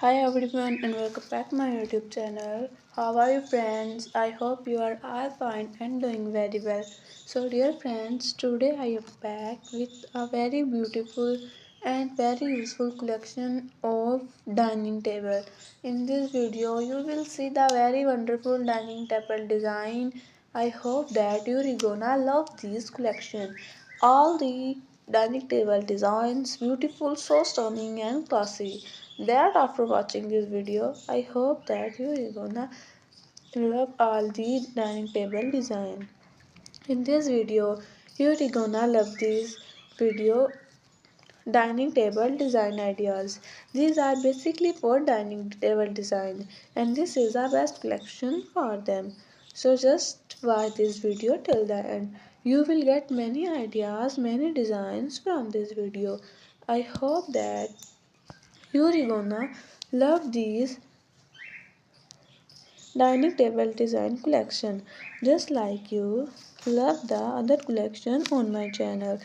Hi everyone and welcome back to my YouTube channel. How are you friends? I hope you are all fine and doing very well. So dear friends, today I am back with a very beautiful and very useful collection of dining table. In this video you will see the very wonderful dining table design. I hope that you're gonna love this collection. All the dining table designs beautiful, so stunning and classy that after watching this video I hope that you are gonna love all the dining table design. In this video you are gonna love this video dining table design ideas. These are basically for dining table design and this is our best collection for them. So just watch this video till the end. You will get many ideas, many designs from this video. I hope that you're gonna love these dining table design collection just like you love the other collection on my channel.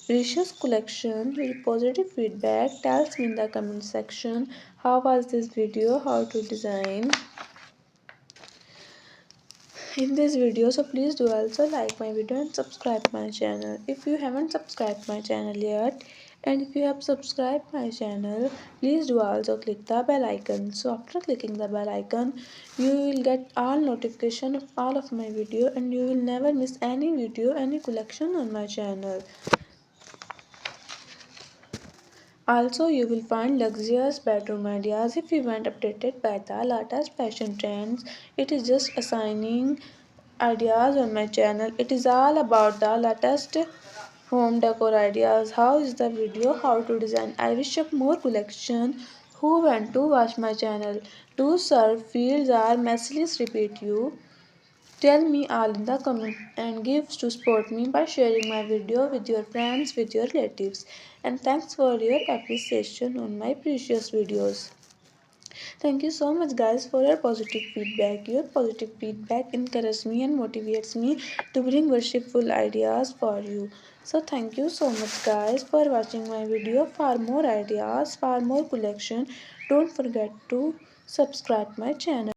Precious collection with positive feedback. Tells me in the comment section how was this video, how to design in this video. So please do also like my video and subscribe my channel if you haven't subscribed my channel yet, and if you have subscribed my channel please do also click the bell icon. So after clicking the bell icon you will get all notification of all of my video and you will never miss any video, any collection on my channel. Also, you will find luxurious bedroom ideas if you want updated by the latest fashion trends. It is just assigning ideas on my channel. It is all about the latest home decor ideas. How is the video? How to design? I wish up more collection. Who want to watch my channel? Do serve fields are messages repeat you. Tell me all in the comment and give to support me by sharing my video with your friends, with your relatives. And thanks for your appreciation on my precious videos. Thank you so much guys for your positive feedback. Your positive feedback encourages me and motivates me to bring worshipful ideas for you. So thank you so much guys for watching my video. For more ideas, for more collection, don't forget to subscribe my channel.